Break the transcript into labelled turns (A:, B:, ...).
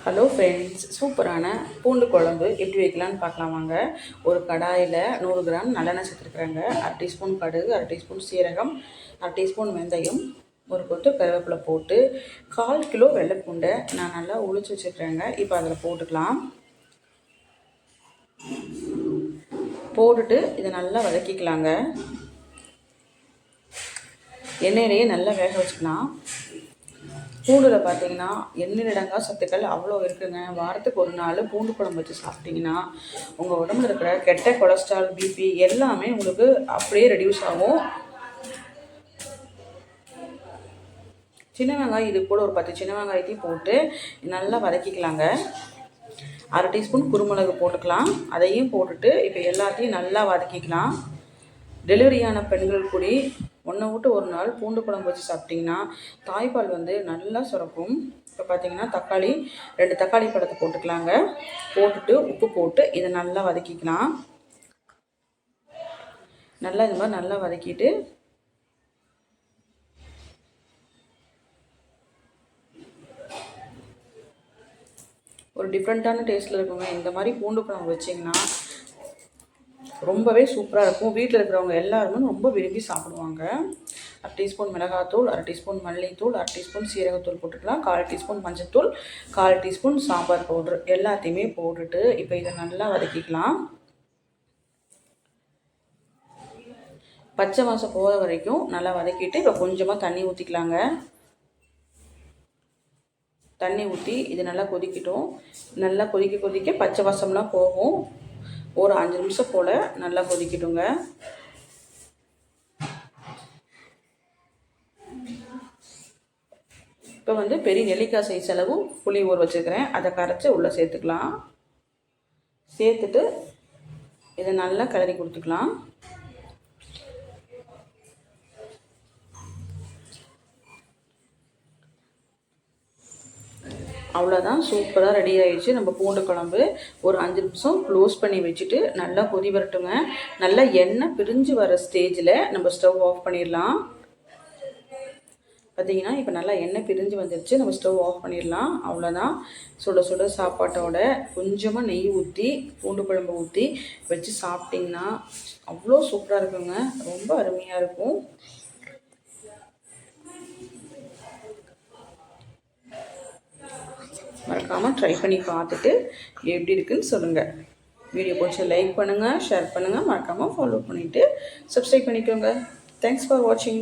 A: Hello friends, சூப்பரான பூண்டு குழம்பு எப்படி வைக்கலான்னு பார்க்கலாம் வாங்க. ஒரு கடாயில் 100 கிராம் நல்லெண்ணெய் சேர்த்துருக்குறாங்க. 1/2 டீஸ்பூன் கடுகு, 1/2 டீஸ்பூன் சீரகம், 1/2 டீஸ்பூன் வெந்தயம், ஒரு கொத்து கருவேப்பிலை போட்டு 1/4 கிலோ வெள்ளைப்பூண்டை நான் நல்லா உளிச்சு வச்சுருக்கிறேங்க. இப்போ அதில் போட்டுக்கலாம். போட்டுட்டு இதை நல்லா வதக்கிக்கலாங்க. எண்ணெயிலேயே நல்லா வேக வச்சுக்கலாம். பூண்டில் பார்த்தீங்கன்னா எண்ணிலடங்கா சத்துக்கள் அவ்வளோ இருக்குங்க. வாரத்துக்கு ஒரு நாள் பூண்டு குழம்பு வச்சு சாப்பிட்டிங்கன்னா உங்கள் உடம்புல இருக்கிற கெட்ட கொலஸ்ட்ரால், பிபி எல்லாமே உங்களுக்கு அப்படியே ரெடியூஸ் ஆகும். சின்ன வெங்காயம் இது கூட ஒரு 10 சின்ன வெங்காயத்தையும் போட்டு நல்லா வதக்கிக்கலாங்க. 1/2 டீஸ்பூன் குருமிளகு போட்டுக்கலாம். அதையும் போட்டுட்டு இப்போ எல்லாத்தையும் நல்லா வதக்கிக்கலாம். டெலிவரியான பெண்கள் கூடி 1 விட்டு 1 நாள் பூண்டு குழம்பு வச்சு சாப்பிட்டிங்கன்னா தாய்ப்பால் நல்லா சுரக்கும். இப்போ பார்த்தீங்கன்னா 2 தக்காளி பழத்தை போட்டுக்கலாங்க. போட்டுட்டு உப்பு போட்டு இதை நல்லா வதக்கிக்கலாம். நல்லா இது மாதிரி நல்லா வதக்கிட்டு ஒரு டிஃப்ரெண்ட்டான டேஸ்ட்டில் இருக்குங்க. இந்த மாதிரி பூண்டு குழம்பு வச்சிங்கன்னா ரொம்பவே சூப்பராக இருக்கும். வீட்டில் இருக்கிறவங்க எல்லாருமே ரொம்ப விரும்பி சாப்பிடுவாங்க. 1/2 டீஸ்பூன் மிளகாத்தூள், 1/2 டீஸ்பூன் மல்லித்தூள், 1/2 டீஸ்பூன் சீரகத்தூள் போட்டுக்கலாம். 1/4 டீஸ்பூன் மஞ்சத்தூள், 1/4 டீஸ்பூன் சாம்பார் பவுட்ரு எல்லாத்தையுமே போட்டுட்டு இப்போ இதை நல்லா வதக்கிக்கலாம். பச்சை வாசம் போகிற வரைக்கும் நல்லா வதக்கிட்டு இப்போ கொஞ்சமாக தண்ணி ஊற்றிக்கலாங்க. தண்ணி ஊற்றி இது நல்லா கொதிக்கட்டும். நல்லா கொதிக்க பச்சை வாசம்லாம் போகும். ஒரு 5 நிமிஷம் போல் நல்லா கொதிக்கட்டுங்க. இப்போ பெரிய நெல்லிக்காய் சைஸ் அளவு புளி ஊற வச்சுருக்கிறேன். அதை கரைச்சி உள்ளே சேர்த்துக்கலாம். சேர்த்துட்டு இதை நல்லா கிளறி கொடுத்துக்கலாம். அவ்வளோதான், சூப்பராக ரெடி ஆகிடுச்சு நம்ம பூண்டு குழம்பு. ஒரு 5 நிமிஷம் க்ளோஸ் பண்ணி வச்சுட்டு நல்லா கொதி வரட்டுங்க. நல்லா எண்ணெய் பிரிஞ்சு வர ஸ்டேஜில் நம்ம ஸ்டவ் ஆஃப் பண்ணிடலாம். பார்த்திங்கன்னா இப்போ நல்லா எண்ணெய் பிரிஞ்சு வந்துடுச்சு. நம்ம ஸ்டவ் ஆஃப் பண்ணிடலாம். அவ்வளோதான், சுட சுட சாப்பாட்டோட கொஞ்சமாக நெய் ஊற்றி பூண்டு குழம்பு ஊற்றி வச்சு சாப்பிட்டிங்கன்னா அவ்வளோ சூப்பராக இருக்குங்க. ரொம்ப அருமையாக இருக்கும். மறக்காமல் ட்ரை பண்ணி பார்த்துட்டு எப்படி இருக்குன்னு சொல்லுங்கள். வீடியோ பிடிச்ச லைக் பண்ணுங்கள், ஷேர் பண்ணுங்கள், மறக்காமல் ஃபாலோ பண்ணிவிட்டு சப்ஸ்கிரைப் பண்ணிக்கோங்க. தேங்க்ஸ் ஃபார் வாட்சிங்.